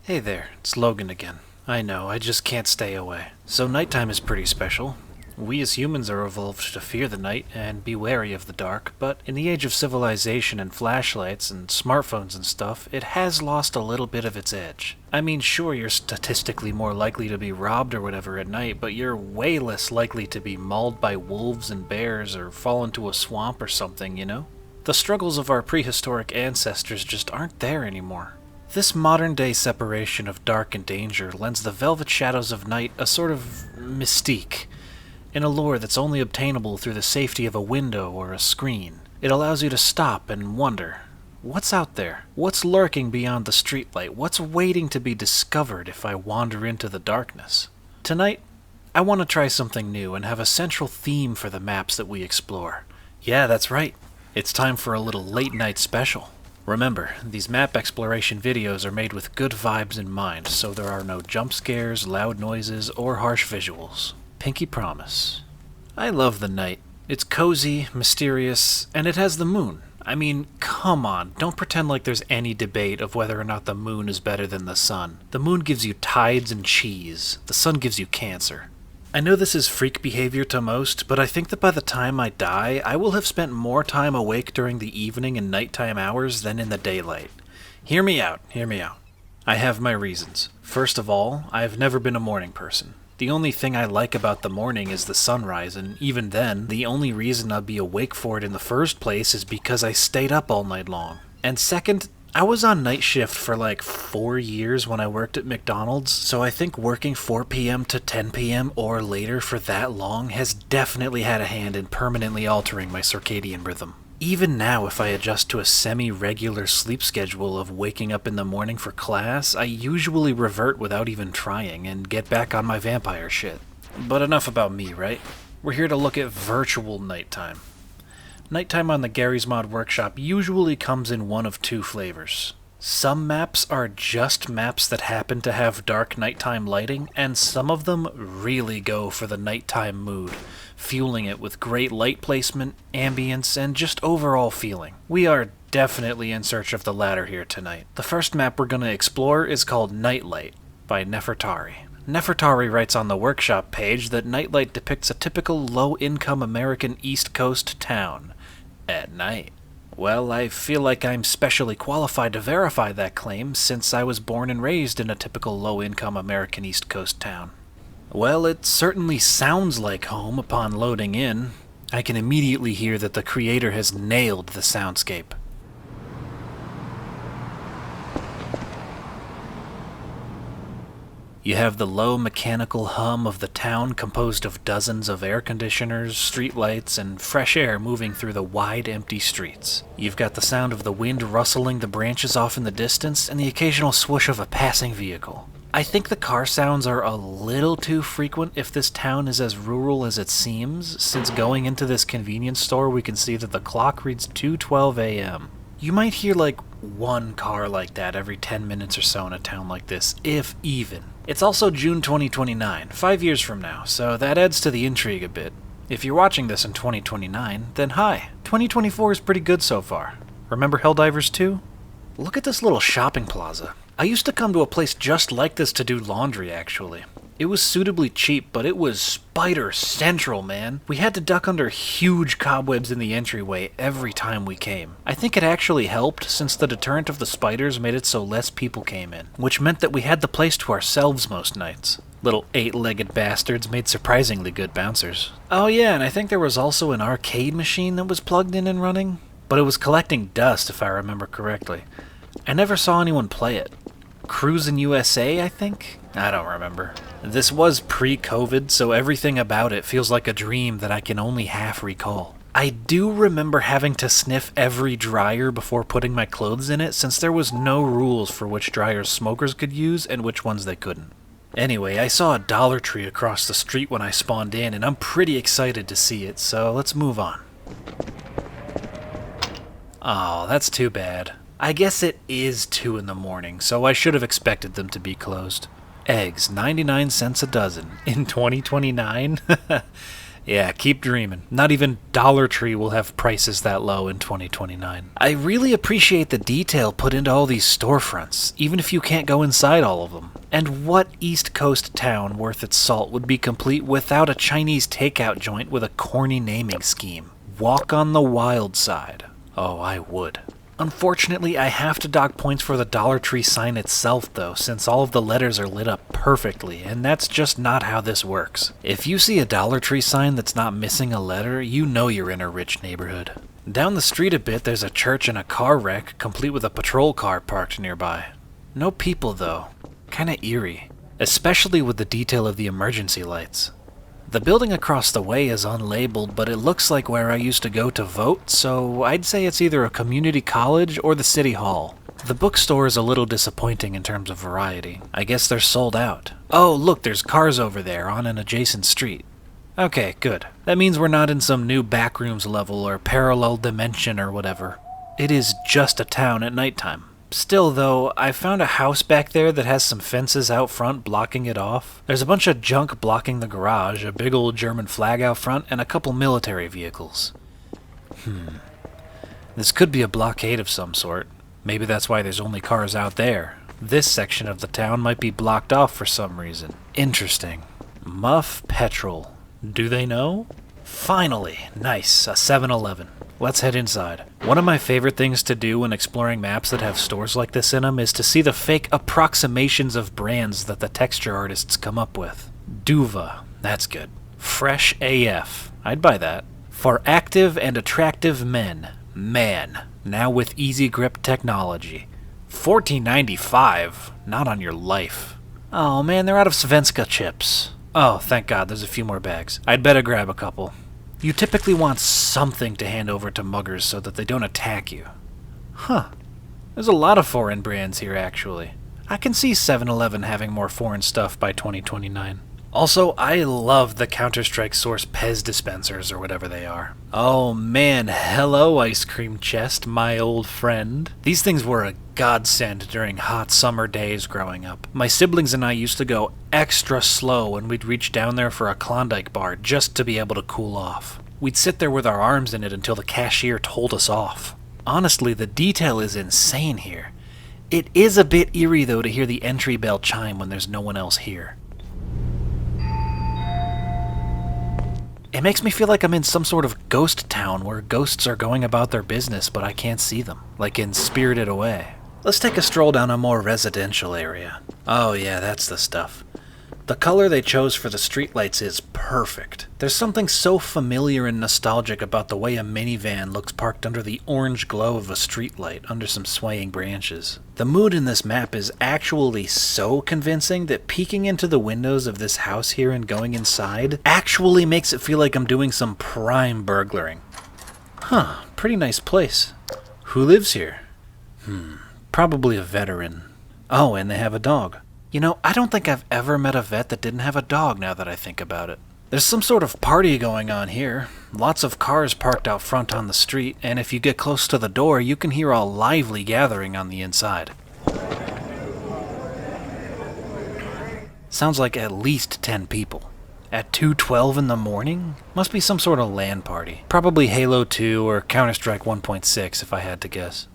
Hey there, it's Logan again. I know, I just can't stay away. So nighttime is pretty special. We as humans are evolved to fear the night and be wary of the dark, but in the age of civilization and flashlights and smartphones and stuff, it has lost a little bit of its edge. I mean, sure, you're statistically more likely to be robbed or whatever at night, but you're way less likely to be mauled by wolves and bears or fall into a swamp or something, you know? The struggles of our prehistoric ancestors just aren't there anymore. This modern-day separation of dark and danger lends the velvet shadows of night a sort of mystique, an allure that's only obtainable through the safety of a window or a screen. It allows you to stop and wonder, what's out there? What's lurking beyond the streetlight? What's waiting to be discovered if I wander into the darkness? Tonight, I want to try something new and have a central theme for the maps that we explore. Yeah, that's right. It's time for a little late-night special. Remember, these map exploration videos are made with good vibes in mind, so there are no jump scares, loud noises, or harsh visuals. Pinky promise. I love the night. It's cozy, mysterious, and it has the moon. I mean, come on, don't pretend like there's any debate of whether or not the moon is better than the sun. The moon gives you tides and cheese. The sun gives you cancer. I know this is freak behavior to most, but I think that by the time I die, I will have spent more time awake during the evening and nighttime hours than in the daylight. Hear me out, hear me out. I have my reasons. First of all, I've never been a morning person. The only thing I like about the morning is the sunrise, and even then, the only reason I'd be awake for it in the first place is because I stayed up all night long. And second, I was on night shift for like 4 years when I worked at McDonald's, so I think working 4 p.m. to 10 p.m. or later for that long has definitely had a hand in permanently altering my circadian rhythm. Even now, if I adjust to a semi-regular sleep schedule of waking up in the morning for class, I usually revert without even trying and get back on my vampire shit. But enough about me, right? We're here to look at virtual nighttime. Nighttime on the Gmod workshop usually comes in one of two flavors. Some maps are just maps that happen to have dark nighttime lighting, and some of them really go for the nighttime mood, fueling it with great light placement, ambience, and just overall feeling. We are definitely in search of the latter here tonight. The first map we're going to explore is called Nightlight by Nefertari. Nefertari writes on the workshop page that Nightlight depicts a typical low-income American East Coast town at night. Well, I feel like I'm specially qualified to verify that claim since I was born and raised in a typical low-income American East Coast town. Well, it certainly sounds like home upon loading in. I can immediately hear that the creator has nailed the soundscape. You have the low mechanical hum of the town composed of dozens of air conditioners, streetlights, and fresh air moving through the wide, empty streets. You've got the sound of the wind rustling the branches off in the distance and the occasional swoosh of a passing vehicle. I think the car sounds are a little too frequent if this town is as rural as it seems, since going into this convenience store we can see that the clock reads 2:12 a.m. You might hear like one car like that every 10 minutes or so in a town like this, if even. It's also June 2029, 5 years from now, so that adds to the intrigue a bit. If you're watching this in 2029, then hi, 2024 is pretty good so far. Remember Helldivers 2? Look at this little shopping plaza. I used to come to a place just like this to do laundry, actually. It was suitably cheap, but it was spider central, man. We had to duck under huge cobwebs in the entryway every time we came. I think it actually helped, since the deterrent of the spiders made it so less people came in, which meant that we had the place to ourselves most nights. Little 8-legged bastards made surprisingly good bouncers. Oh yeah, and I think there was also an arcade machine that was plugged in and running, but it was collecting dust if I remember correctly. I never saw anyone play it. Cruisin' USA, I think? I don't remember. This was pre-COVID, so everything about it feels like a dream that I can only half recall. I do remember having to sniff every dryer before putting my clothes in it, since there was no rules for which dryers smokers could use and which ones they couldn't. Anyway, I saw a Dollar Tree across the street when I spawned in, and I'm pretty excited to see it, so let's move on. Oh, that's too bad. I guess it is 2 in the morning, so I should have expected them to be closed. Eggs, 99 cents a dozen. In 2029? Yeah, keep dreaming. Not even Dollar Tree will have prices that low in 2029. I really appreciate the detail put into all these storefronts, even if you can't go inside all of them. And what East Coast town worth its salt would be complete without a Chinese takeout joint with a corny naming scheme? Walk on the wild side. Oh, I would. Unfortunately, I have to dock points for the Dollar Tree sign itself, though, since all of the letters are lit up perfectly, and that's just not how this works. If you see a Dollar Tree sign that's not missing a letter, you know you're in a rich neighborhood. Down the street a bit, there's a church and a car wreck, complete with a patrol car parked nearby. No people, though. Kinda eerie. Especially with the detail of the emergency lights. The building across the way is unlabeled, but it looks like where I used to go to vote, so I'd say it's either a community college or the city hall. The bookstore is a little disappointing in terms of variety. I guess they're sold out. Oh, look, there's cars over there on an adjacent street. Okay, good. That means we're not in some new backrooms level or parallel dimension or whatever. It is just a town at nighttime. Still, though, I found a house back there that has some fences out front blocking it off. There's a bunch of junk blocking the garage, a big old German flag out front, and a couple military vehicles. This could be a blockade of some sort. Maybe that's why there's only cars out there. This section of the town might be blocked off for some reason. Interesting. Muff Petrol. Do they know? Finally! Nice, a 7-Eleven. Let's head inside. One of my favorite things to do when exploring maps that have stores like this in them is to see the fake approximations of brands that the texture artists come up with. Duva, that's good. Fresh AF, I'd buy that. For active and attractive men, man, now with easy grip technology. $14.95, not on your life. Oh man, they're out of Svenska chips. Oh, thank God, there's a few more bags. I'd better grab a couple. You typically want something to hand over to muggers so that they don't attack you. Huh. There's a lot of foreign brands here, actually. I can see 7-Eleven having more foreign stuff by 2029. Also, I love the Counter-Strike Source Pez dispensers, or whatever they are. Oh man, hello ice cream chest, my old friend. These things were a godsend during hot summer days growing up. My siblings and I used to go extra slow when we'd reach down there for a Klondike bar just to be able to cool off. We'd sit there with our arms in it until the cashier told us off. Honestly, the detail is insane here. It is a bit eerie though to hear the entry bell chime when there's no one else here. It makes me feel like I'm in some sort of ghost town where ghosts are going about their business but I can't see them, like in Spirited Away. Let's take a stroll down a more residential area. Oh yeah, that's the stuff. The color they chose for the streetlights is perfect. There's something so familiar and nostalgic about the way a minivan looks parked under the orange glow of a streetlight under some swaying branches. The mood in this map is actually so convincing that peeking into the windows of this house here and going inside actually makes it feel like I'm doing some prime burglaring. Huh, pretty nice place. Who lives here? Probably a veteran. Oh, and they have a dog. You know, I don't think I've ever met a vet that didn't have a dog now that I think about it. There's some sort of party going on here. Lots of cars parked out front on the street, and if you get close to the door, you can hear a lively gathering on the inside. Sounds like at least 10 people. At 2:12 in the morning? Must be some sort of LAN party. Probably Halo 2 or Counter-Strike 1.6 if I had to guess.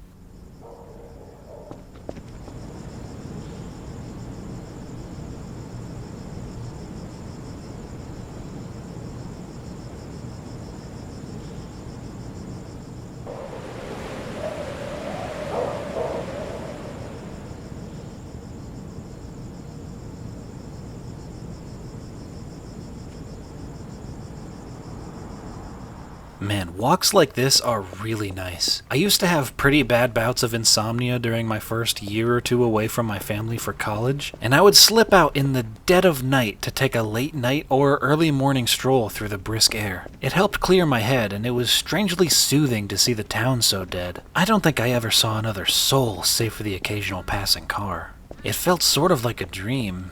Man, walks like this are really nice. I used to have pretty bad bouts of insomnia during my first year or two away from my family for college, and I would slip out in the dead of night to take a late night or early morning stroll through the brisk air. It helped clear my head, and it was strangely soothing to see the town so dead. I don't think I ever saw another soul save for the occasional passing car. It felt sort of like a dream.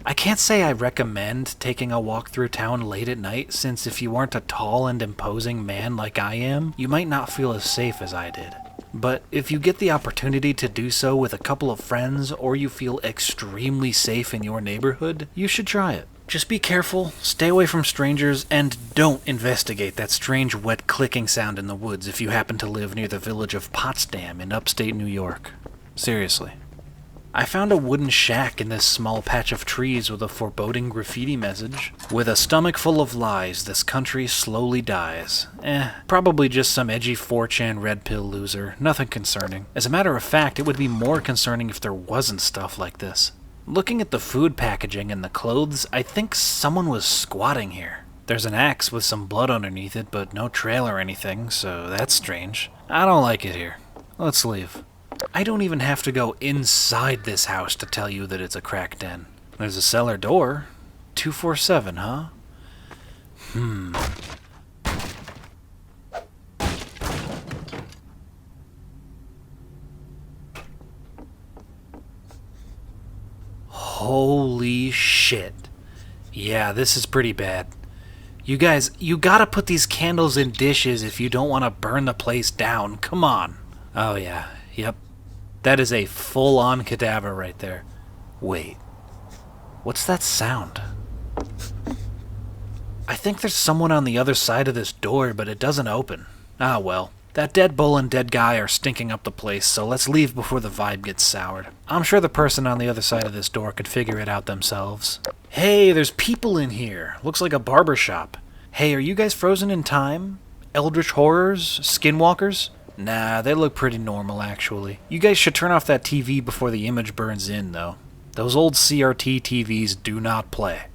I can't say I recommend taking a walk through town late at night, since if you aren't a tall and imposing man like I am, you might not feel as safe as I did. but if you get the opportunity to do so with a couple of friends or you feel extremely safe in your neighborhood, you should try it. Just be careful, stay away from strangers, and don't investigate that strange wet clicking sound in the woods if you happen to live near the village of Potsdam in upstate New York. Seriously. I found a wooden shack in this small patch of trees with a foreboding graffiti message. With a stomach full of lies, this country slowly dies. Probably just some edgy 4chan red pill loser. Nothing concerning. As a matter of fact, it would be more concerning if there wasn't stuff like this. Looking at the food packaging and the clothes, I think someone was squatting here. There's an axe with some blood underneath it, but no trail or anything, so that's strange. I don't like it here. Let's leave. I don't even have to go inside this house to tell you that it's a crack den. There's a cellar door. 247, huh? Holy shit. Yeah, this is pretty bad. You guys, you gotta put these candles in dishes if you don't want to burn the place down. Come on. Oh yeah, yep. That is a full-on cadaver right there. Wait. What's that sound? I think there's someone on the other side of this door, but it doesn't open. Ah well. That dead bull and dead guy are stinking up the place, so let's leave before the vibe gets soured. I'm sure the person on the other side of this door could figure it out themselves. Hey, there's people in here. Looks like a barber shop. Hey, are you guys frozen in time? Eldritch horrors? Skinwalkers? Nah, they look pretty normal, actually. You guys should turn off that TV before the image burns in, though. Those old CRT TVs do not play.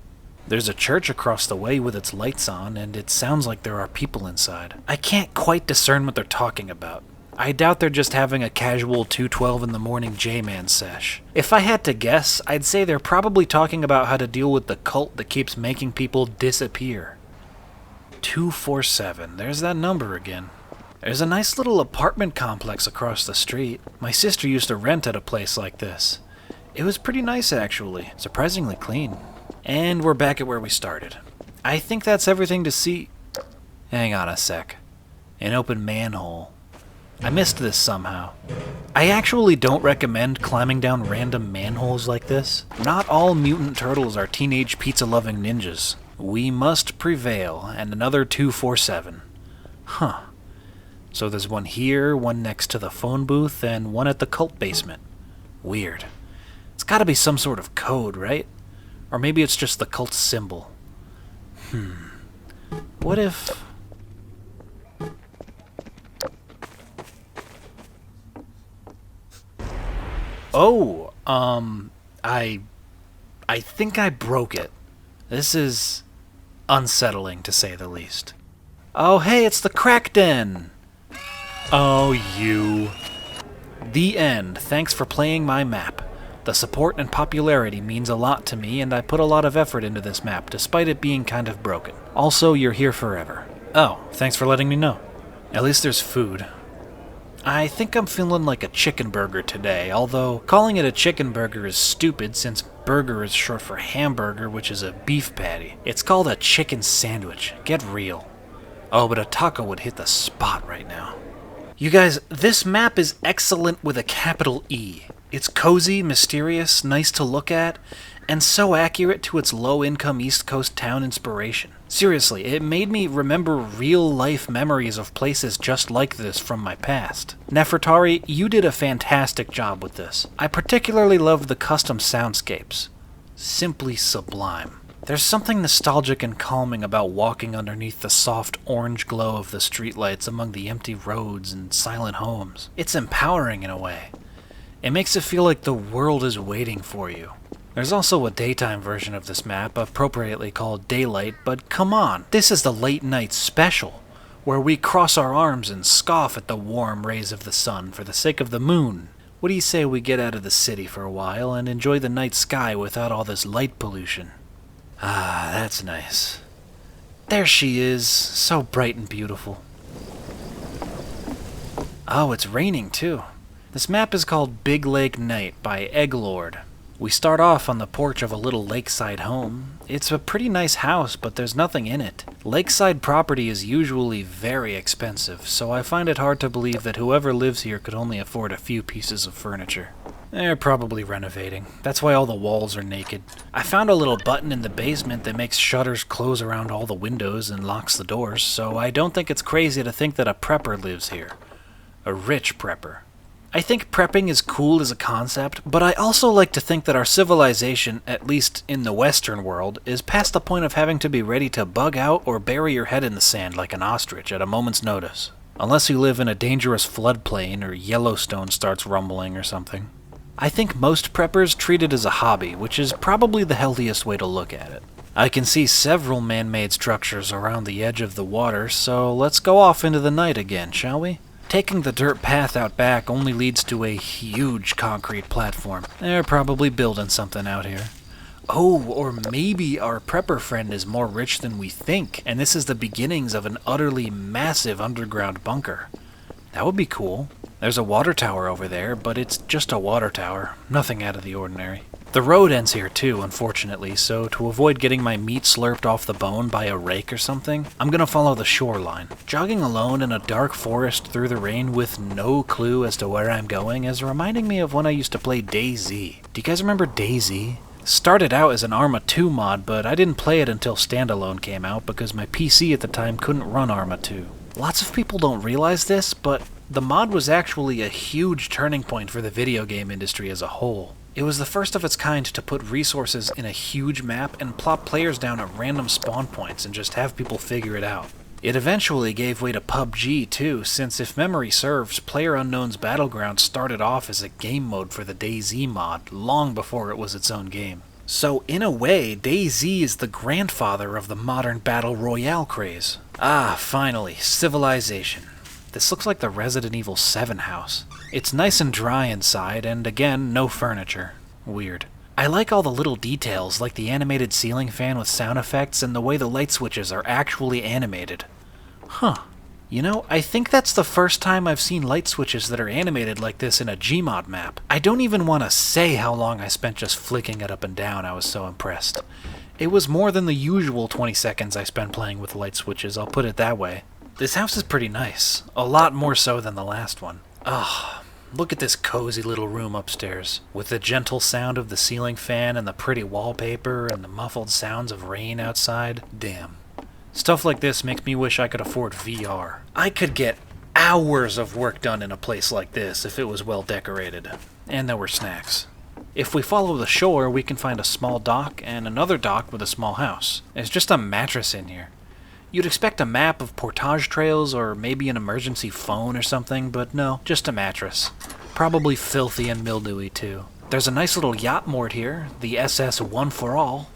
There's a church across the way with its lights on, and it sounds like there are people inside. I can't quite discern what they're talking about. I doubt they're just having a casual 2:12 in the morning J-Man sesh. If I had to guess, I'd say they're probably talking about how to deal with the cult that keeps making people disappear. 247, there's that number again. There's a nice little apartment complex across the street. My sister used to rent at a place like this. It was pretty nice, actually. Surprisingly clean. And we're back at where we started. I think that's everything to see. Hang on a sec. An open manhole. I missed this somehow. I actually don't recommend climbing down random manholes like this. Not all mutant turtles are teenage pizza-loving ninjas. We must prevail, and another 247. Huh. So there's one here, one next to the phone booth, and one at the cult basement. Weird. It's gotta be some sort of code, right? Or maybe it's just the cult symbol. What if... Oh, I think I broke it. This is unsettling, to say the least. Oh, hey, it's the crack den! Oh, you. The end. Thanks for playing my map. The support and popularity means a lot to me, and I put a lot of effort into this map, despite it being kind of broken. Also, you're here forever. Oh, thanks for letting me know. At least there's food. I think I'm feeling like a chicken burger today, although calling it a chicken burger is stupid since burger is short for hamburger, which is a beef patty. It's called a chicken sandwich. Get real. Oh, but a taco would hit the spot right now. You guys, this map is excellent with a capital E. It's cozy, mysterious, nice to look at, and so accurate to its low-income East Coast town inspiration. Seriously, it made me remember real-life memories of places just like this from my past. Nefertari, you did a fantastic job with this. I particularly loved the custom soundscapes. Simply sublime. There's something nostalgic and calming about walking underneath the soft orange glow of the streetlights among the empty roads and silent homes. It's empowering in a way. It makes it feel like the world is waiting for you. There's also a daytime version of this map, appropriately called Daylight, but come on, this is the late night special, where we cross our arms and scoff at the warm rays of the sun for the sake of the moon. What do you say we get out of the city for a while and enjoy the night sky without all this light pollution? Ah, that's nice. There she is, so bright and beautiful. Oh, it's raining too. This map is called Big Lake Night by Egglord. We start off on the porch of a little lakeside home. It's a pretty nice house, but there's nothing in it. Lakeside property is usually very expensive, so I find it hard to believe that whoever lives here could only afford a few pieces of furniture. They're probably renovating. That's why all the walls are naked. I found a little button in the basement that makes shutters close around all the windows and locks the doors, so I don't think it's crazy to think that a prepper lives here. A rich prepper. I think prepping is cool as a concept, but I also like to think that our civilization, at least in the Western world, is past the point of having to be ready to bug out or bury your head in the sand like an ostrich at a moment's notice. Unless you live in a dangerous floodplain or Yellowstone starts rumbling or something. I think most preppers treat it as a hobby, which is probably the healthiest way to look at it. I can see several man-made structures around the edge of the water, so let's go off into the night again, shall we? Taking the dirt path out back only leads to a huge concrete platform. They're probably building something out here. Oh, or maybe our prepper friend is more rich than we think, and this is the beginnings of an utterly massive underground bunker. That would be cool. There's a water tower over there, but it's just a water tower. Nothing out of the ordinary. The road ends here too, unfortunately, so to avoid getting my meat slurped off the bone by a rake or something, I'm gonna follow the shoreline. Jogging alone in a dark forest through the rain with no clue as to where I'm going is reminding me of when I used to play DayZ. Do you guys remember DayZ? Started out as an Arma 2 mod, but I didn't play it until Standalone came out because my PC at the time couldn't run Arma 2. Lots of people don't realize this, but the mod was actually a huge turning point for the video game industry as a whole. It was the first of its kind to put resources in a huge map and plop players down at random spawn points and just have people figure it out. It eventually gave way to PUBG too, since if memory serves, PlayerUnknown's Battlegrounds started off as a game mode for the DayZ mod long before it was its own game. So in a way, DayZ is the grandfather of the modern Battle Royale craze. Ah, finally, civilization. This looks like the Resident Evil 7 house. It's nice and dry inside, and again, no furniture. Weird. I like all the little details, like the animated ceiling fan with sound effects and the way the light switches are actually animated. Huh. You know, I think that's the first time I've seen light switches that are animated like this in a Gmod map. I don't even want to say how long I spent just flicking it up and down, I was so impressed. It was more than the usual 20 seconds I spent playing with light switches, I'll put it that way. This house is pretty nice. A lot more so than the last one. Ah, look at this cozy little room upstairs, with the gentle sound of the ceiling fan and the pretty wallpaper and the muffled sounds of rain outside. Damn. Stuff like this makes me wish I could afford VR. I could get hours of work done in a place like this if it was well decorated. And there were snacks. If we follow the shore, we can find a small dock and another dock with a small house. There's just a mattress in here. You'd expect a map of portage trails or maybe an emergency phone or something, but no, just a mattress. Probably filthy and mildewy too. There's a nice little yacht moored here, the SS One for All,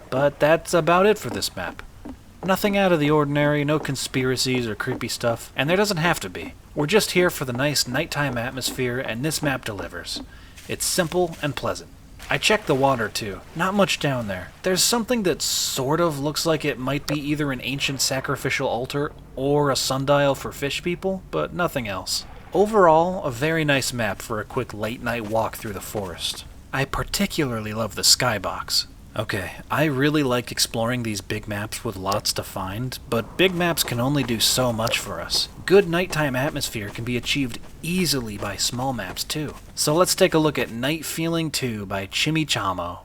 but that's about it for this map. Nothing out of the ordinary, no conspiracies or creepy stuff, and there doesn't have to be. We're just here for the nice nighttime atmosphere, and this map delivers. It's simple and pleasant. I checked the water too. Not much down there. There's something that sort of looks like it might be either an ancient sacrificial altar or a sundial for fish people, but nothing else. Overall, a very nice map for a quick late night walk through the forest. I particularly love the skybox. Okay, I really like exploring these big maps with lots to find, but big maps can only do so much for us. Good nighttime atmosphere can be achieved easily by small maps too. So let's take a look at Night Feeling 2 by Chimichamo.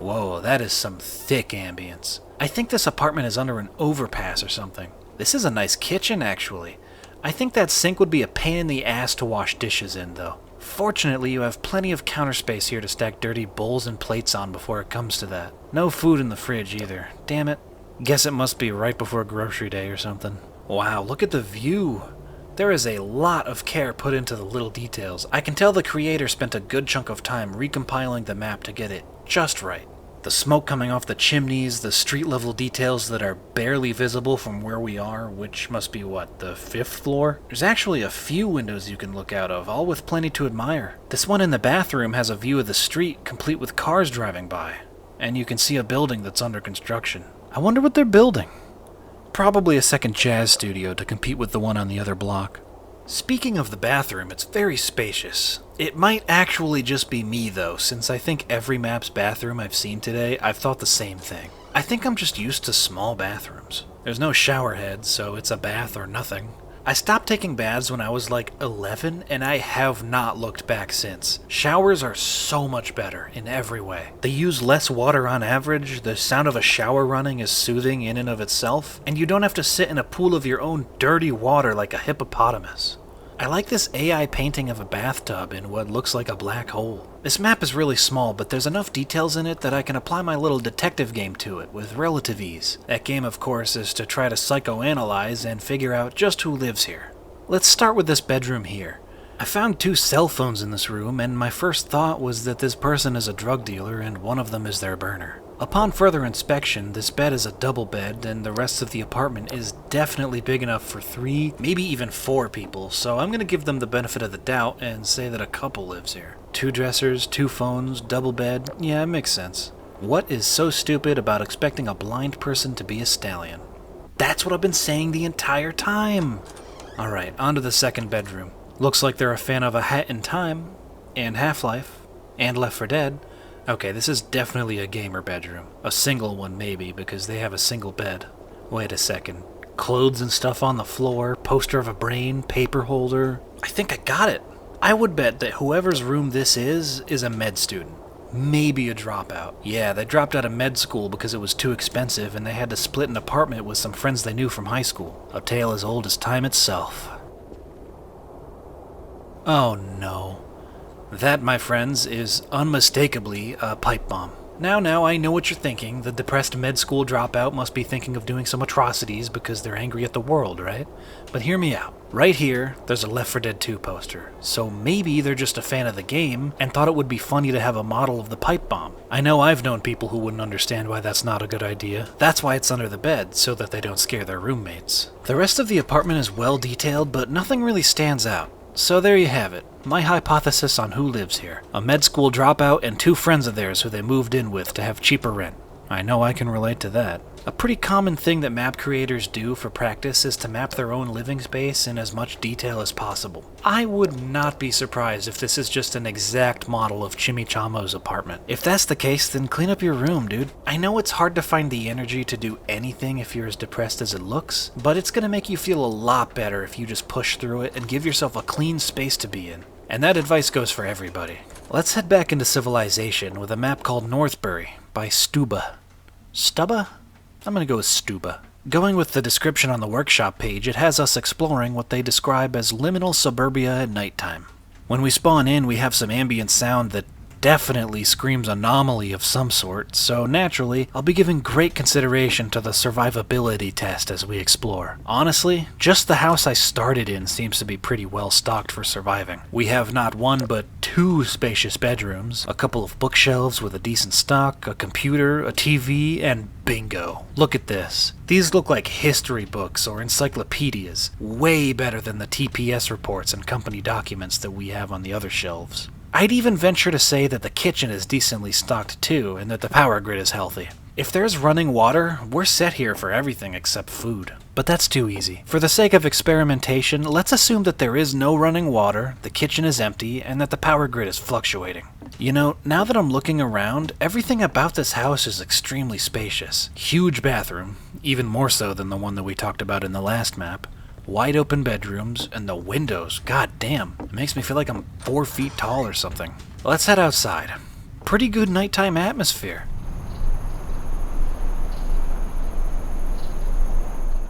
Whoa, that is some thick ambience. I think this apartment is under an overpass or something. This is a nice kitchen actually. I think that sink would be a pain in the ass to wash dishes in though. Fortunately, you have plenty of counter space here to stack dirty bowls and plates on before it comes to that. No food in the fridge either. Damn it. Guess it must be right before grocery day or something. Wow, look at the view. There is a lot of care put into the little details. I can tell the creator spent a good chunk of time recompiling the map to get it just right. The smoke coming off the chimneys, the street level details that are barely visible from where we are, which must be what, the 5th floor? There's actually a few windows you can look out of, all with plenty to admire. This one in the bathroom has a view of the street, complete with cars driving by. And you can see a building that's under construction. I wonder what they're building. Probably a second jazz studio to compete with the one on the other block. Speaking of the bathroom, it's very spacious. It might actually just be me though, since I think every map's bathroom I've seen today, I've thought the same thing. I think I'm just used to small bathrooms. There's no shower head, so it's a bath or nothing. I stopped taking baths when I was like 11, and I have not looked back since. Showers are so much better in every way. They use less water on average, the sound of a shower running is soothing in and of itself, and you don't have to sit in a pool of your own dirty water like a hippopotamus. I like this AI painting of a bathtub in what looks like a black hole. This map is really small, but there's enough details in it that I can apply my little detective game to it with relative ease. That game, of course, is to try to psychoanalyze and figure out just who lives here. Let's start with this bedroom here. I found 2 cell phones in this room, and my first thought was that this person is a drug dealer and one of them is their burner. Upon further inspection, this bed is a double bed, and the rest of the apartment is definitely big enough for 3, maybe even 4 people, so I'm gonna give them the benefit of the doubt and say that a couple lives here. 2 dressers, 2 phones, double bed, yeah, it makes sense. What is so stupid about expecting a blind person to be a stallion? That's what I've been saying the entire time! Alright, on to the second bedroom. Looks like they're a fan of A Hat in Time, and Half-Life, and Left 4 Dead. Okay, this is definitely a gamer bedroom. A single one maybe, because they have a single bed. Wait a second. Clothes and stuff on the floor, poster of a brain, paper holder. I think I got it. I would bet that whoever's room this is a med student. Maybe a dropout. Yeah, they dropped out of med school because it was too expensive and they had to split an apartment with some friends they knew from high school. A tale as old as time itself. Oh no. That, my friends, is unmistakably a pipe bomb. Now, I know what you're thinking. The depressed med school dropout must be thinking of doing some atrocities because they're angry at the world, right? But hear me out. Right here, there's a Left 4 Dead 2 poster. So maybe they're just a fan of the game and thought it would be funny to have a model of the pipe bomb. I know I've known people who wouldn't understand why that's not a good idea. That's why it's under the bed, so that they don't scare their roommates. The rest of the apartment is well detailed, but nothing really stands out. So there you have it, my hypothesis on who lives here. A med school dropout and 2 friends of theirs who they moved in with to have cheaper rent. I know I can relate to that. A pretty common thing that map creators do for practice is to map their own living space in as much detail as possible. I would not be surprised if this is just an exact model of Chimichamo's apartment. If that's the case, then clean up your room, dude. I know it's hard to find the energy to do anything if you're as depressed as it looks, but it's gonna make you feel a lot better if you just push through it and give yourself a clean space to be in. And that advice goes for everybody. Let's head back into civilization with a map called Northbury by Stuba. Stubba? I'm gonna go with Stuba. Going with the description on the workshop page, it has us exploring what they describe as liminal suburbia at nighttime. When we spawn in, we have some ambient sound that definitely screams anomaly of some sort, so naturally, I'll be giving great consideration to the survivability test as we explore. Honestly, just the house I started in seems to be pretty well stocked for surviving. We have not 1 but 2 spacious bedrooms, a couple of bookshelves with a decent stock, a computer, a TV, and bingo. Look at this. These look like history books or encyclopedias, way better than the TPS reports and company documents that we have on the other shelves. I'd even venture to say that the kitchen is decently stocked too, and that the power grid is healthy. If there's running water, we're set here for everything except food. But that's too easy. For the sake of experimentation, let's assume that there is no running water, the kitchen is empty, and that the power grid is fluctuating. You know, now that I'm looking around, everything about this house is extremely spacious. Huge bathroom, even more so than the one that we talked about in the last map. Wide open bedrooms, and the windows, god damn, it makes me feel like I'm 4 feet tall or something. Let's head outside. Pretty good nighttime atmosphere.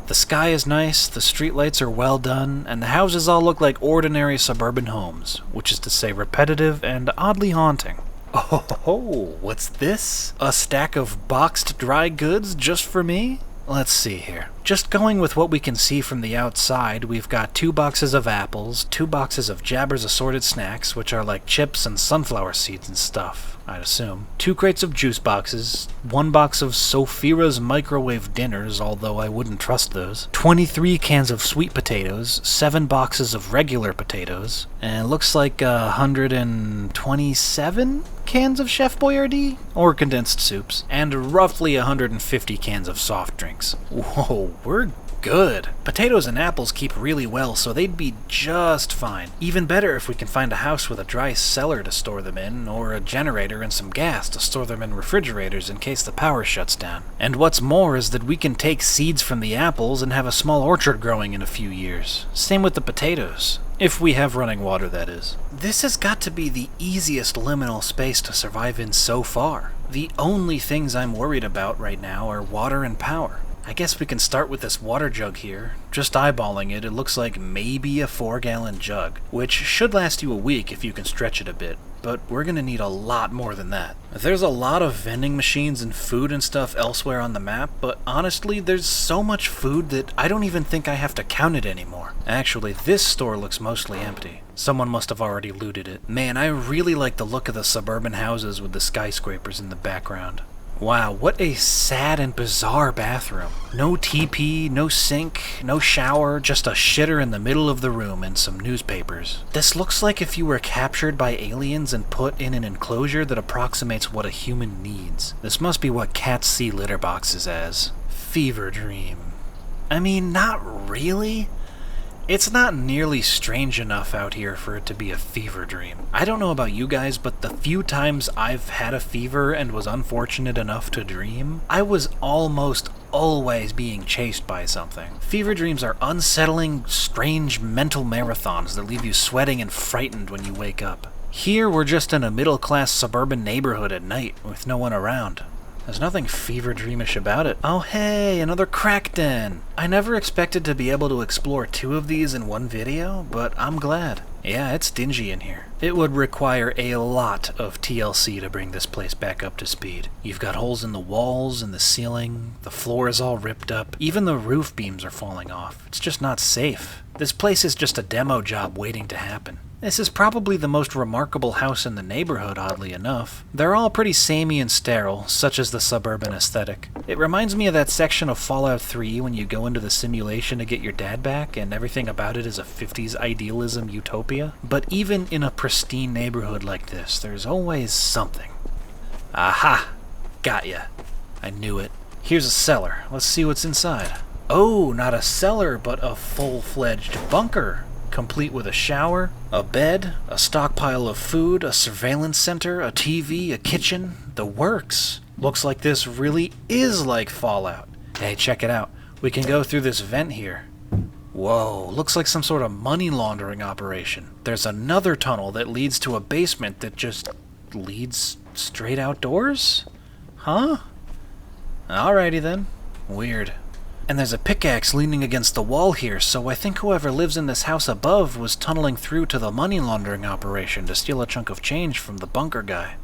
The sky is nice, the streetlights are well done, and the houses all look like ordinary suburban homes, which is to say repetitive and oddly haunting. Oh, what's this? A stack of boxed dry goods just for me? Let's see here. Just going with what we can see from the outside, we've got 2 boxes of apples, 2 boxes of Jabber's assorted snacks, which are like chips and sunflower seeds and stuff, I'd assume. 2 crates of juice boxes, 1 box of Sophira's microwave dinners, although I wouldn't trust those, 23 cans of sweet potatoes, 7 boxes of regular potatoes, and it looks like 127 cans of Chef Boyardee, or condensed soups, and roughly 150 cans of soft drinks. Whoa, we're good. Potatoes and apples keep really well, so they'd be just fine. Even better if we can find a house with a dry cellar to store them in, or a generator and some gas to store them in refrigerators in case the power shuts down. And what's more is that we can take seeds from the apples and have a small orchard growing in a few years. Same with the potatoes. If we have running water, that is. This has got to be the easiest liminal space to survive in so far. The only things I'm worried about right now are water and power. I guess we can start with this water jug here. Just eyeballing it, it looks like maybe a 4-gallon jug, which should last you a week if you can stretch it a bit, but we're gonna need a lot more than that. There's a lot of vending machines and food and stuff elsewhere on the map, but honestly, there's so much food that I don't even think I have to count it anymore. Actually, this store looks mostly empty. Someone must have already looted it. Man, I really like the look of the suburban houses with the skyscrapers in the background. Wow, what a sad and bizarre bathroom. No TP, no sink, no shower, just a shitter in the middle of the room and some newspapers. This looks like if you were captured by aliens and put in an enclosure that approximates what a human needs. This must be what cats see litter boxes as. Fever dream. I mean, not really. It's not nearly strange enough out here for it to be a fever dream. I don't know about you guys, but the few times I've had a fever and was unfortunate enough to dream, I was almost always being chased by something. Fever dreams are unsettling, strange mental marathons that leave you sweating and frightened when you wake up. Here we're just in a middle-class suburban neighborhood at night with no one around. There's nothing fever dreamish about it. Oh hey, another crack den! I never expected to be able to explore 2 of these in one video, but I'm glad. Yeah, it's dingy in here. It would require a lot of TLC to bring this place back up to speed. You've got holes in the walls and the ceiling, the floor is all ripped up, even the roof beams are falling off. It's just not safe. This place is just a demo job waiting to happen. This is probably the most remarkable house in the neighborhood, oddly enough. They're all pretty samey and sterile, such as the suburban aesthetic. It reminds me of that section of Fallout 3 when you go into the simulation to get your dad back, and everything about it is a 50s idealism utopia. But even in a pristine neighborhood like this, there's always something. Aha! Got ya. I knew it. Here's a cellar. Let's see what's inside. Oh, not a cellar, but a full-fledged bunker. Complete with a shower, a bed, a stockpile of food, a surveillance center, a TV, a kitchen, the works. Looks like this really is like Fallout. Hey, check it out. We can go through this vent here. Whoa, looks like some sort of money laundering operation. There's another tunnel that leads to a basement that just leads straight outdoors? Huh? Alrighty then. Weird. And there's a pickaxe leaning against the wall here, so I think whoever lives in this house above was tunneling through to the money laundering operation to steal a chunk of change from the bunker guy.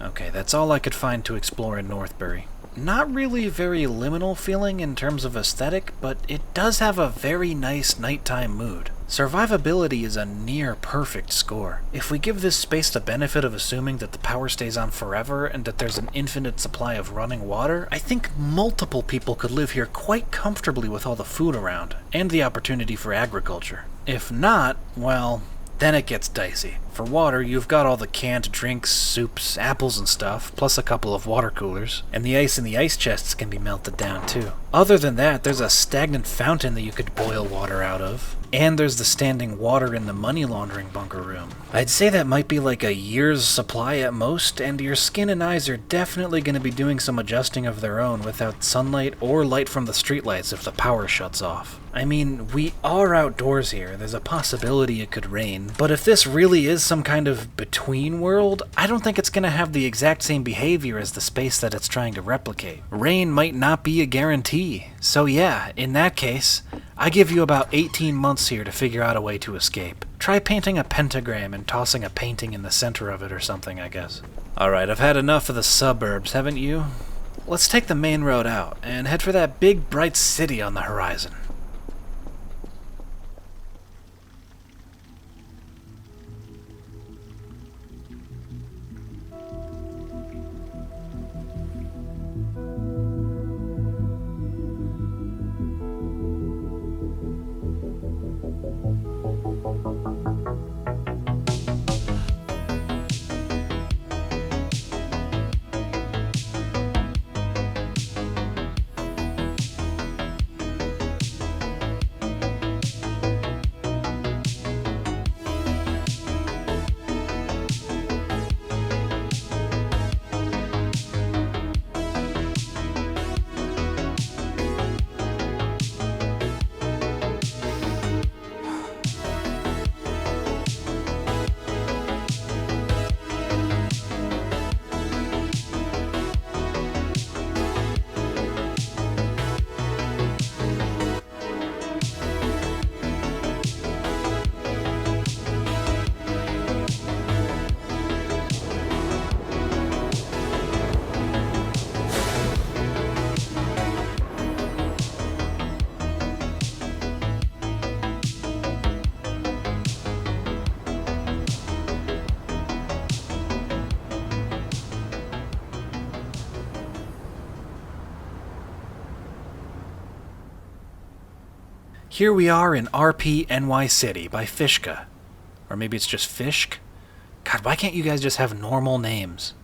Okay, that's all I could find to explore in Northbury. Not really very liminal feeling in terms of aesthetic, but it does have a very nice nighttime mood. Survivability is a near perfect score. If we give this space the benefit of assuming that the power stays on forever and that there's an infinite supply of running water, I think multiple people could live here quite comfortably with all the food around, and the opportunity for agriculture. If not, well, then it gets dicey. For water, you've got all the canned drinks, soups, apples and stuff, plus a couple of water coolers, and the ice in the ice chests can be melted down too. Other than that, there's a stagnant fountain that you could boil water out of, and there's the standing water in the money laundering bunker room. I'd say that might be like a year's supply at most, and your skin and eyes are definitely going to be doing some adjusting of their own without sunlight or light from the streetlights if the power shuts off. I mean, we are outdoors here, there's a possibility it could rain, but if this really is some kind of between world, I don't think it's going to have the exact same behavior as the space that it's trying to replicate. Rain might not be a guarantee, so yeah, in that case, I give you about 18 months here to figure out a way to escape. Try painting a pentagram and tossing a painting in the center of it or something, I guess. Alright, I've had enough of the suburbs, haven't you? Let's take the main road out and head for that big bright city on the horizon. Here we are in RP NY City by Fishka. Or maybe it's just Fishk? God, why can't you guys just have normal names?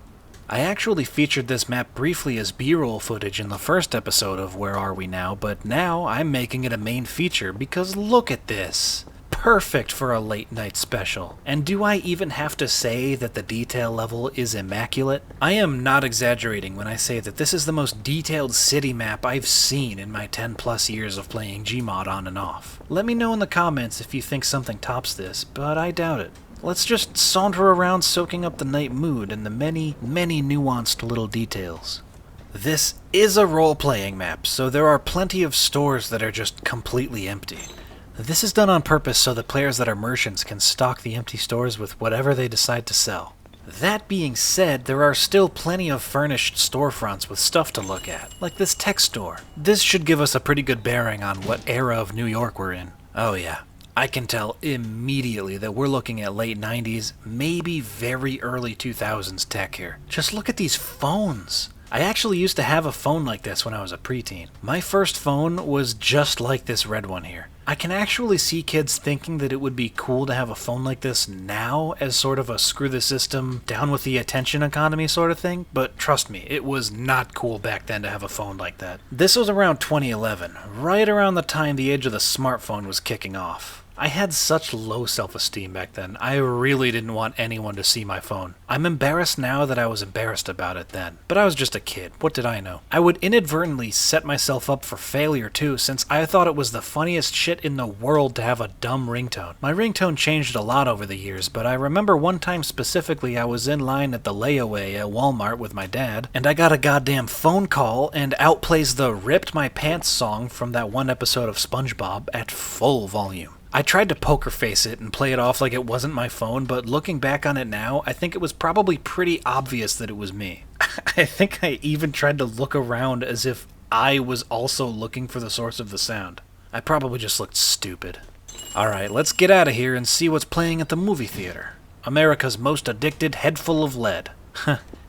I actually featured this map briefly as B-roll footage in the first episode of Where Are We Now, but now I'm making it a main feature because look at this. Perfect for a late night special. And do I even have to say that the detail level is immaculate? I am not exaggerating when I say that this is the most detailed city map I've seen in my 10 plus years of playing Gmod on and off. Let me know in the comments if you think something tops this, but I doubt it. Let's just saunter around soaking up the night mood and the many, many nuanced little details. This is a role-playing map, so there are plenty of stores that are just completely empty. This is done on purpose so that players that are merchants can stock the empty stores with whatever they decide to sell. That being said, there are still plenty of furnished storefronts with stuff to look at, like this tech store. This should give us a pretty good bearing on what era of New York we're in. Oh yeah, I can tell immediately that we're looking at late 90s, maybe very early 2000s tech here. Just look at these phones. I actually used to have a phone like this when I was a preteen. My first phone was just like this red one here. I can actually see kids thinking that it would be cool to have a phone like this now as sort of a screw the system, down with the attention economy sort of thing, but trust me, it was not cool back then to have a phone like that. This was around 2011, right around the time the age of the smartphone was kicking off. I had such low self-esteem back then, I really didn't want anyone to see my phone. I'm embarrassed now that I was embarrassed about it then, but I was just a kid, what did I know? I would inadvertently set myself up for failure too, since I thought it was the funniest shit in the world to have a dumb ringtone. My ringtone changed a lot over the years, but I remember one time specifically I was in line at the layaway at Walmart with my dad, and I got a goddamn phone call and outplays the Ripped My Pants song from that one episode of SpongeBob at full volume. I tried to poker face it and play it off like it wasn't my phone, but looking back on it now, I think it was probably pretty obvious that it was me. I think I even tried to look around as if I was also looking for the source of the sound. I probably just looked stupid. Alright, let's get out of here and see what's playing at the movie theater. America's Most Addicted Head Full of Lead.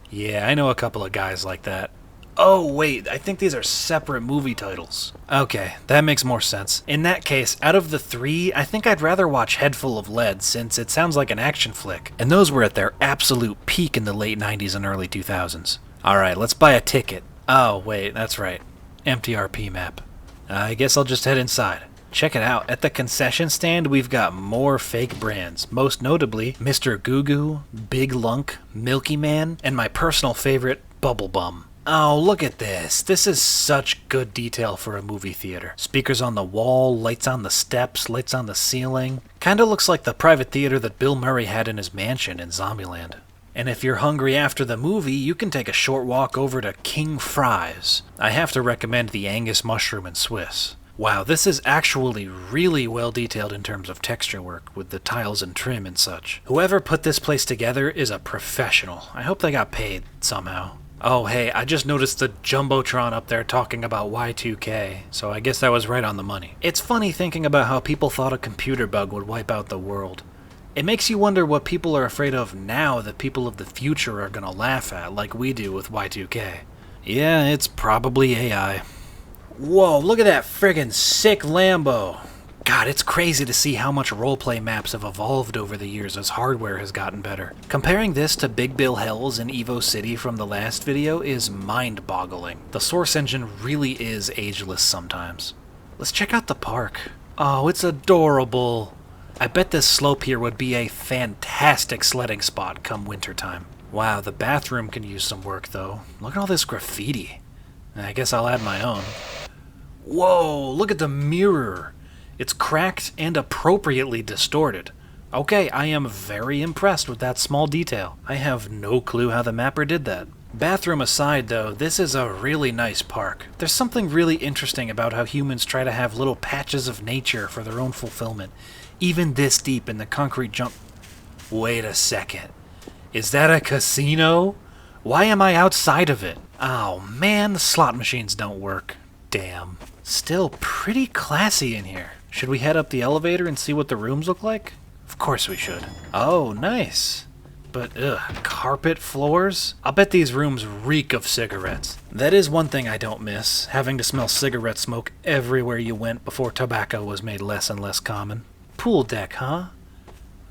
Yeah, I know a couple of guys like that. Oh, wait, I think these are separate movie titles. Okay, that makes more sense. In that case, out of the three, I think I'd rather watch Head Full of Lead since it sounds like an action flick, and those were at their absolute peak in the late 90s and early 2000s. Alright, let's buy a ticket. Oh, wait, that's right. Empty RP map. I guess I'll just head inside. Check it out. At the concession stand, we've got more fake brands, most notably Mr. Goo Goo, Big Lunk, Milky Man, and my personal favorite, Bubble Bum. Oh, look at this. This is such good detail for a movie theater. Speakers on the wall, lights on the steps, lights on the ceiling. Kinda looks like the private theater that Bill Murray had in his mansion in Zombieland. And if you're hungry after the movie, you can take a short walk over to King Fry's. I have to recommend the Angus mushroom and Swiss. Wow, this is actually really well detailed in terms of texture work, with the tiles and trim and such. Whoever put this place together is a professional. I hope they got paid somehow. Oh hey, I just noticed the Jumbotron up there talking about Y2K, so I guess that was right on the money. It's funny thinking about how people thought a computer bug would wipe out the world. It makes you wonder what people are afraid of now that people of the future are gonna laugh at, like we do with Y2K. Yeah, it's probably AI. Whoa, look at that friggin' sick Lambo! God, it's crazy to see how much roleplay maps have evolved over the years as hardware has gotten better. Comparing this to Big Bill Hells in Evo City from the last video is mind-boggling. The source engine really is ageless sometimes. Let's check out the park. Oh, it's adorable. I bet this slope here would be a fantastic sledding spot come wintertime. Wow, the bathroom can use some work though. Look at all this graffiti. I guess I'll add my own. Whoa, look at the mirror. It's cracked and appropriately distorted. Okay, I am very impressed with that small detail. I have no clue how the mapper did that. Bathroom aside though, this is a really nice park. There's something really interesting about how humans try to have little patches of nature for their own fulfillment, even this deep in the concrete jump. Wait a second. Is that a casino? Why am I outside of it? Oh man, the slot machines don't work. Damn. Still pretty classy in here. Should we head up the elevator and see what the rooms look like? Of course we should. Oh, nice. But carpet floors? I'll bet these rooms reek of cigarettes. That is one thing I don't miss, having to smell cigarette smoke everywhere you went before tobacco was made less and less common. Pool deck, huh?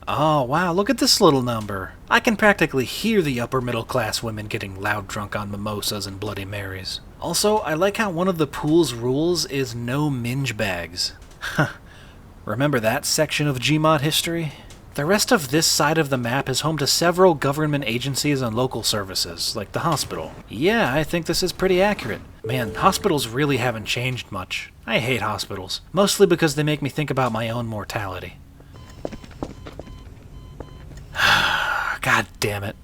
Oh, wow, look at this little number. I can practically hear the upper middle class women getting loud drunk on mimosas and Bloody Marys. Also, I like how one of the pool's rules is no minge bags. Huh. Remember that section of Gmod history? The rest of this side of the map is home to several government agencies and local services, like the hospital. Yeah, I think this is pretty accurate. Man, hospitals really haven't changed much. I hate hospitals, mostly because they make me think about my own mortality. God damn it.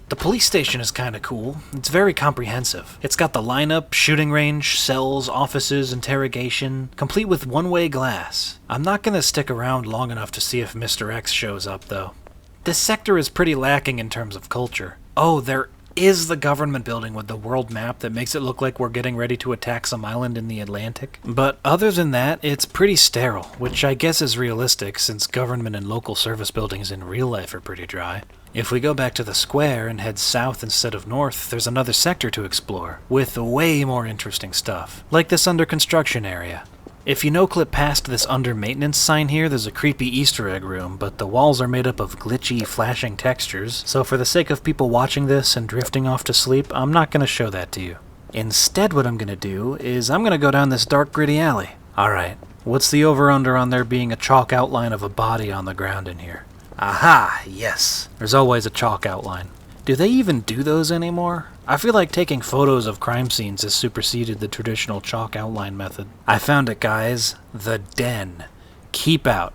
The police station is kinda cool. It's very comprehensive. It's got the lineup, shooting range, cells, offices, interrogation, complete with one-way glass. I'm not gonna stick around long enough to see if Mr. X shows up, though. This sector is pretty lacking in terms of culture. Oh, there is the government building with the world map that makes it look like we're getting ready to attack some island in the Atlantic. But other than that, it's pretty sterile, which I guess is realistic since government and local service buildings in real life are pretty dry. If we go back to the square and head south instead of north, there's another sector to explore, with way more interesting stuff, like this under construction area. If you no-clip past this under maintenance sign here, there's a creepy Easter egg room, but the walls are made up of glitchy, flashing textures, so for the sake of people watching this and drifting off to sleep, I'm not going to show that to you. Instead, what I'm going to do is I'm going to go down this dark, gritty alley. Alright, what's the over-under on there being a chalk outline of a body on the ground in here? Aha, yes. There's always a chalk outline. Do they even do those anymore? I feel like taking photos of crime scenes has superseded the traditional chalk outline method. I found it, guys. The den. Keep out.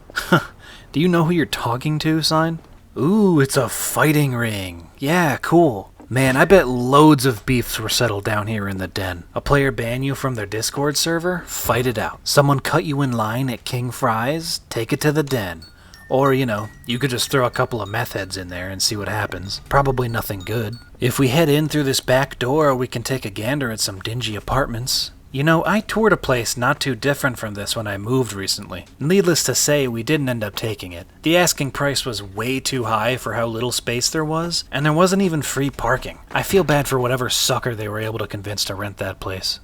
Do you know who you're talking to, sign? Ooh, it's a fighting ring. Yeah, cool. Man, I bet loads of beefs were settled down here in the den. A player ban you from their Discord server? Fight it out. Someone cut you in line at King Fry's? Take it to the den. Or, you know, you could just throw a couple of meth heads in there and see what happens. Probably nothing good. If we head in through this back door, we can take a gander at some dingy apartments. You know, I toured a place not too different from this when I moved recently. Needless to say, we didn't end up taking it. The asking price was way too high for how little space there was, and there wasn't even free parking. I feel bad for whatever sucker they were able to convince to rent that place.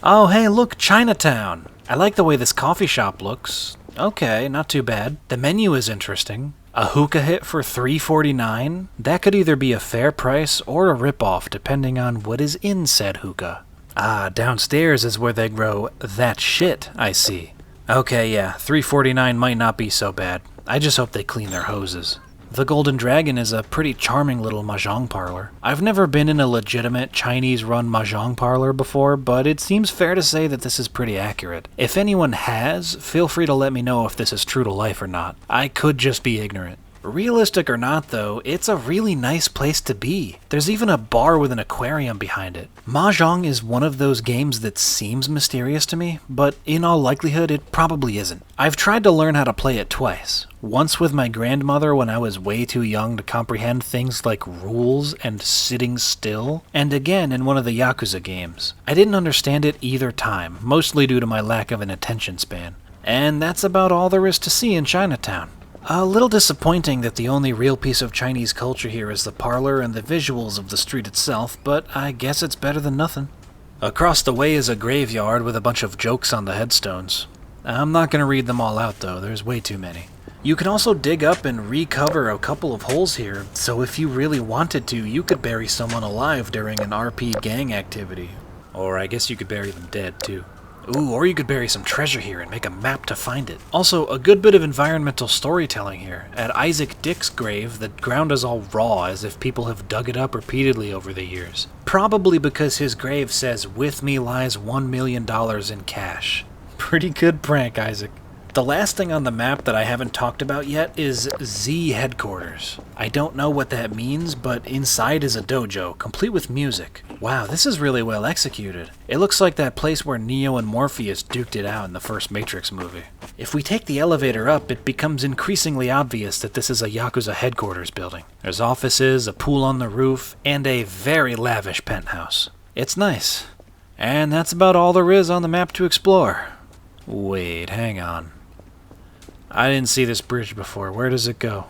Oh, hey, look, Chinatown. I like the way this coffee shop looks. Okay, not too bad. The menu is interesting. A hookah hit for $3.49? That could either be a fair price or a ripoff, depending on what is in said hookah. Ah, downstairs is where they grow that shit, I see. Okay, yeah, $3.49 might not be so bad. I just hope they clean their hoses. The Golden Dragon is a pretty charming little mahjong parlor. I've never been in a legitimate Chinese-run mahjong parlor before, but it seems fair to say that this is pretty accurate. If anyone has, feel free to let me know if this is true to life or not. I could just be ignorant. Realistic or not, though, it's a really nice place to be. There's even a bar with an aquarium behind it. Mahjong is one of those games that seems mysterious to me, but in all likelihood, it probably isn't. I've tried to learn how to play it twice. Once with my grandmother when I was way too young to comprehend things like rules and sitting still, and again in one of the Yakuza games. I didn't understand it either time, mostly due to my lack of an attention span. And that's about all there is to see in Chinatown. A little disappointing that the only real piece of Chinese culture here is the parlor and the visuals of the street itself, but I guess it's better than nothing. Across the way is a graveyard with a bunch of jokes on the headstones. I'm not going to read them all out though, there's way too many. You can also dig up and recover a couple of holes here, so if you really wanted to, you could bury someone alive during an RP gang activity. Or I guess you could bury them dead too. Ooh, or you could bury some treasure here and make a map to find it. Also, a good bit of environmental storytelling here. At Isaac Dick's grave, the ground is all raw, as if people have dug it up repeatedly over the years. Probably because his grave says, "With me lies $1 million in cash." Pretty good prank, Isaac. The last thing on the map that I haven't talked about yet is Z headquarters. I don't know what that means, but inside is a dojo, complete with music. Wow, this is really well executed. It looks like that place where Neo and Morpheus duked it out in the first Matrix movie. If we take the elevator up, it becomes increasingly obvious that this is a Yakuza headquarters building. There's offices, a pool on the roof, and a very lavish penthouse. It's nice. And that's about all there is on the map to explore. Wait, hang on. I didn't see this bridge before. Where does it go?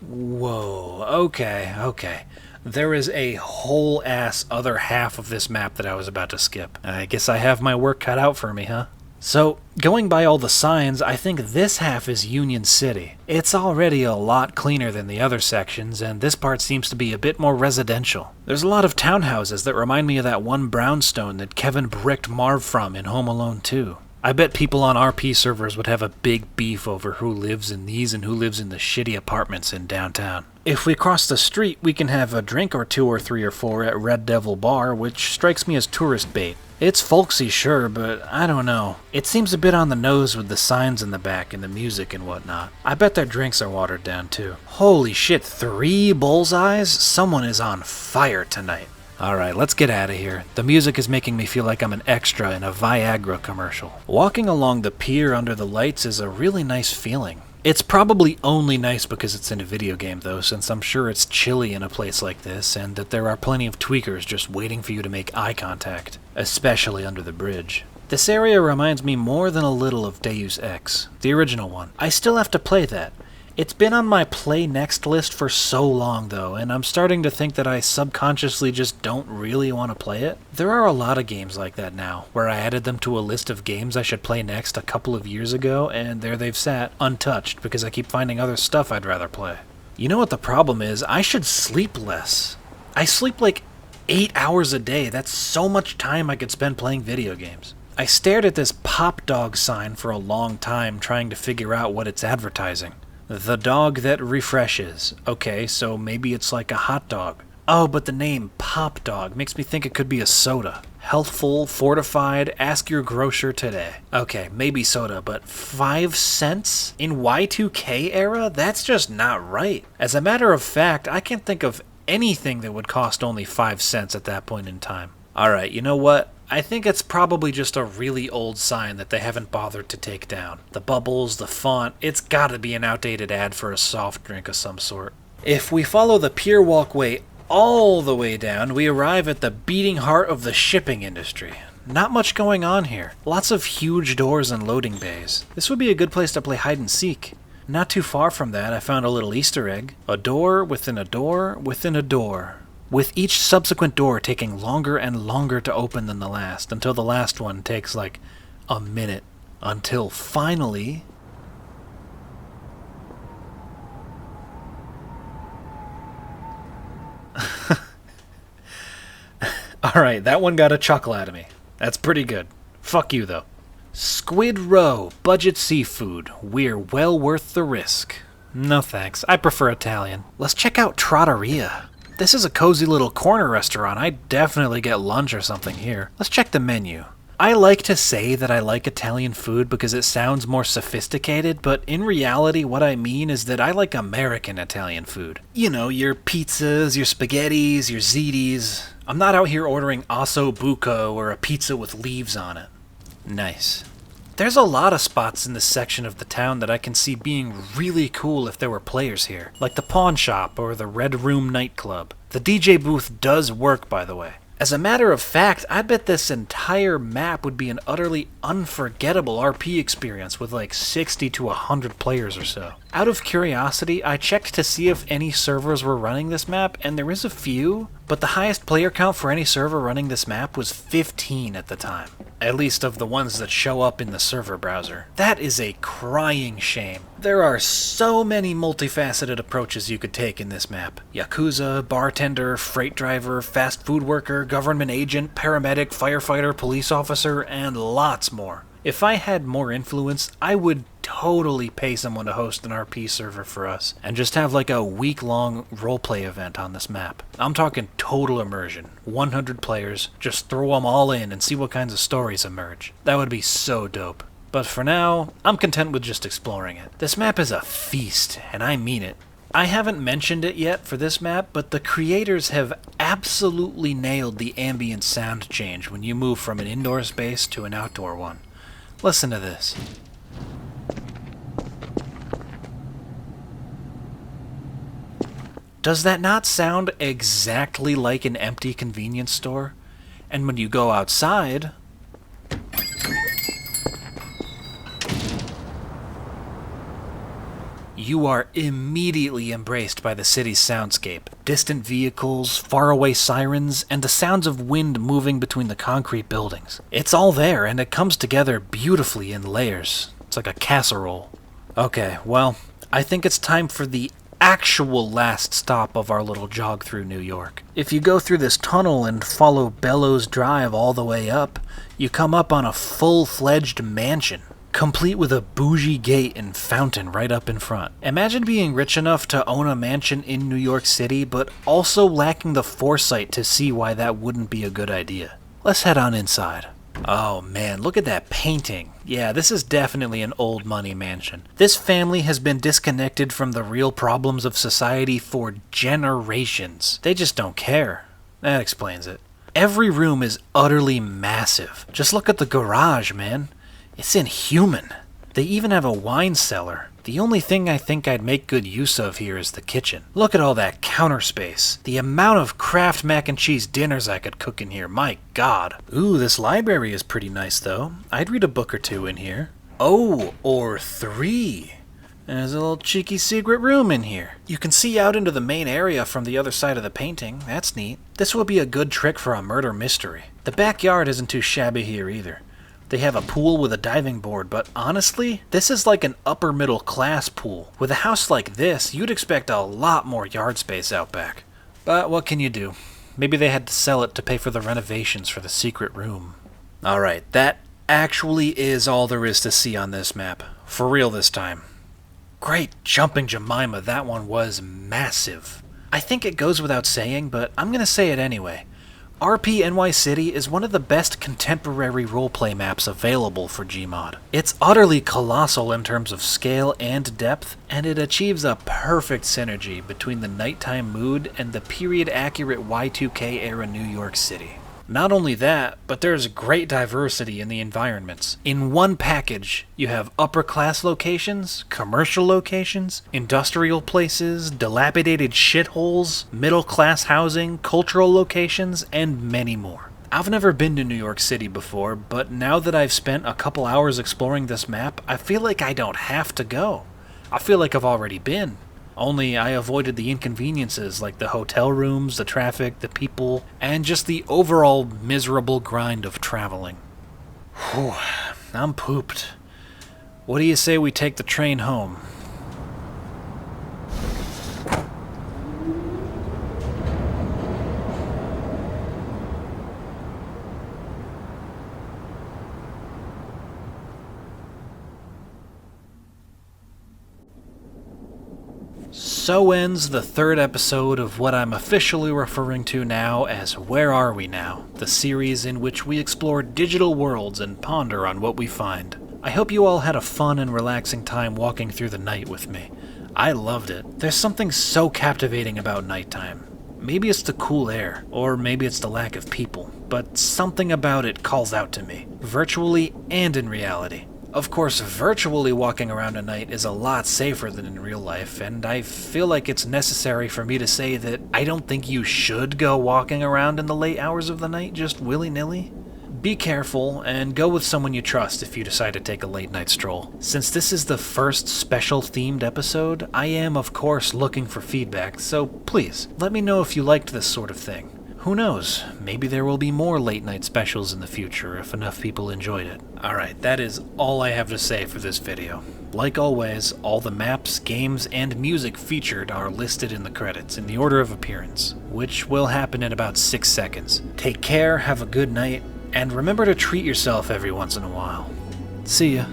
Whoa, okay. There is a whole ass other half of this map that I was about to skip. I guess I have my work cut out for me, huh? So, going by all the signs, I think this half is Union City. It's already a lot cleaner than the other sections, and this part seems to be a bit more residential. There's a lot of townhouses that remind me of that one brownstone that Kevin bricked Marv from in Home Alone 2. I bet people on RP servers would have a big beef over who lives in these and who lives in the shitty apartments in downtown. If we cross the street, we can have a drink or 2 or 3 or 4 at Red Devil Bar, which strikes me as tourist bait. It's folksy, sure, but I don't know. It seems a bit on the nose with the signs in the back and the music and whatnot. I bet their drinks are watered down too. Holy shit, 3 bullseyes? Someone is on fire tonight. Alright, let's get out of here. The music is making me feel like I'm an extra in a Viagra commercial. Walking along the pier under the lights is a really nice feeling. It's probably only nice because it's in a video game though, since I'm sure it's chilly in a place like this, and that there are plenty of tweakers just waiting for you to make eye contact, especially under the bridge. This area reminds me more than a little of Deus Ex, the original one. I still have to play that. It's been on my play next list for so long though, and I'm starting to think that I subconsciously just don't really want to play it. There are a lot of games like that now, where I added them to a list of games I should play next a couple of years ago, and there they've sat, untouched, because I keep finding other stuff I'd rather play. You know what the problem is? I should sleep less. I sleep like 8 hours a day. That's so much time I could spend playing video games. I stared at this Pop Dog sign for a long time trying to figure out what it's advertising. The dog that refreshes. Okay, so maybe it's like a hot dog. Oh, but the name Pop Dog makes me think it could be a soda. Healthful, fortified, ask your grocer today. Okay, maybe soda, but 5 cents? In Y2K era? That's just not right. As a matter of fact, I can't think of anything that would cost only 5 cents at that point in time. Alright, you know what? I think it's probably just a really old sign that they haven't bothered to take down. The bubbles, the font, it's gotta be an outdated ad for a soft drink of some sort. If we follow the pier walkway all the way down, we arrive at the beating heart of the shipping industry. Not much going on here. Lots of huge doors and loading bays. This would be a good place to play hide and seek. Not too far from that, I found a little Easter egg. A door within a door within a door, with each subsequent door taking longer and longer to open than the last, until the last one takes like a minute. Until finally... Alright, that one got a chuckle out of me. That's pretty good. Fuck you, though. Squid Roe, budget seafood. We're well worth the risk. No thanks, I prefer Italian. Let's check out Trattoria. This is a cozy little corner restaurant. I'd definitely get lunch or something here. Let's check the menu. I like to say that I like Italian food because it sounds more sophisticated, but in reality what I mean is that I like American Italian food. You know, your pizzas, your spaghettis, your zitis. I'm not out here ordering osso buco or a pizza with leaves on it. Nice. There's a lot of spots in this section of the town that I can see being really cool if there were players here, like the pawn shop or the Red Room nightclub. The DJ booth does work, by the way. As a matter of fact, I bet this entire map would be an utterly unforgettable RP experience with like 60 to 100 players or so. Out of curiosity, I checked to see if any servers were running this map, and there is a few, but the highest player count for any server running this map was 15 at the time. At least of the ones that show up in the server browser. That is a crying shame. There are so many multifaceted approaches you could take in this map. Yakuza, bartender, freight driver, fast food worker, government agent, paramedic, firefighter, police officer, and lots more. If I had more influence, I would totally pay someone to host an RP server for us, and just have like a week-long roleplay event on this map. I'm talking total immersion, 100 players, just throw them all in and see what kinds of stories emerge. That would be so dope. But for now, I'm content with just exploring it. This map is a feast, and I mean it. I haven't mentioned it yet for this map, but the creators have absolutely nailed the ambient sound change when you move from an indoor space to an outdoor one. Listen to this. Does that not sound exactly like an empty convenience store? And when you go outside... you are immediately embraced by the city's soundscape. Distant vehicles, faraway sirens, and the sounds of wind moving between the concrete buildings. It's all there, and it comes together beautifully in layers. It's like a casserole. Okay, well, I think it's time for the actual last stop of our little jog through New York. If you go through this tunnel and follow Bellows Drive all the way up, you come up on a full-fledged mansion, complete with a bougie gate and fountain right up in front. Imagine being rich enough to own a mansion in New York City, but also lacking the foresight to see why that wouldn't be a good idea. Let's head on inside. Oh man, look at that painting. Yeah, this is definitely an old money mansion. This family has been disconnected from the real problems of society for generations. They just don't care. That explains it. Every room is utterly massive. Just look at the garage, man. It's inhuman. They even have a wine cellar. The only thing I think I'd make good use of here is the kitchen. Look at all that counter space. The amount of Kraft mac and cheese dinners I could cook in here, my god. Ooh, this library is pretty nice though. I'd read a book or two in here. Oh, or 3. There's a little cheeky secret room in here. You can see out into the main area from the other side of the painting. That's neat. This would be a good trick for a murder mystery. The backyard isn't too shabby here either. They have a pool with a diving board, but honestly, this is like an upper middle class pool. With a house like this, you'd expect a lot more yard space out back. But what can you do? Maybe they had to sell it to pay for the renovations for the secret room. Alright, that actually is all there is to see on this map. For real this time. Great jumping Jemima, that one was massive. I think it goes without saying, but I'm gonna say it anyway. RPNY City is one of the best contemporary roleplay maps available for Gmod. It's utterly colossal in terms of scale and depth, and it achieves a perfect synergy between the nighttime mood and the period-accurate Y2K era New York City. Not only that, but there's great diversity in the environments. In one package, you have upper-class locations, commercial locations, industrial places, dilapidated shitholes, middle-class housing, cultural locations, and many more. I've never been to New York City before, but now that I've spent a couple hours exploring this map, I feel like I don't have to go. I feel like I've already been. Only I avoided the inconveniences like the hotel rooms, the traffic, the people, and just the overall miserable grind of traveling. Whew, I'm pooped. What do you say we take the train home? So ends the 3rd episode of what I'm officially referring to now as Where Are We Now?, the series in which we explore digital worlds and ponder on what we find. I hope you all had a fun and relaxing time walking through the night with me. I loved it. There's something so captivating about nighttime. Maybe it's the cool air, or maybe it's the lack of people, but something about it calls out to me, virtually and in reality. Of course, virtually walking around at night is a lot safer than in real life, and I feel like it's necessary for me to say that I don't think you should go walking around in the late hours of the night just willy-nilly. Be careful, and go with someone you trust if you decide to take a late-night stroll. Since this is the first special-themed episode, I am, of course, looking for feedback, so please, let me know if you liked this sort of thing. Who knows, maybe there will be more late-night specials in the future if enough people enjoyed it. Alright, that is all I have to say for this video. Like always, all the maps, games, and music featured are listed in the credits in the order of appearance, which will happen in about 6 seconds. Take care, have a good night, and remember to treat yourself every once in a while. See ya.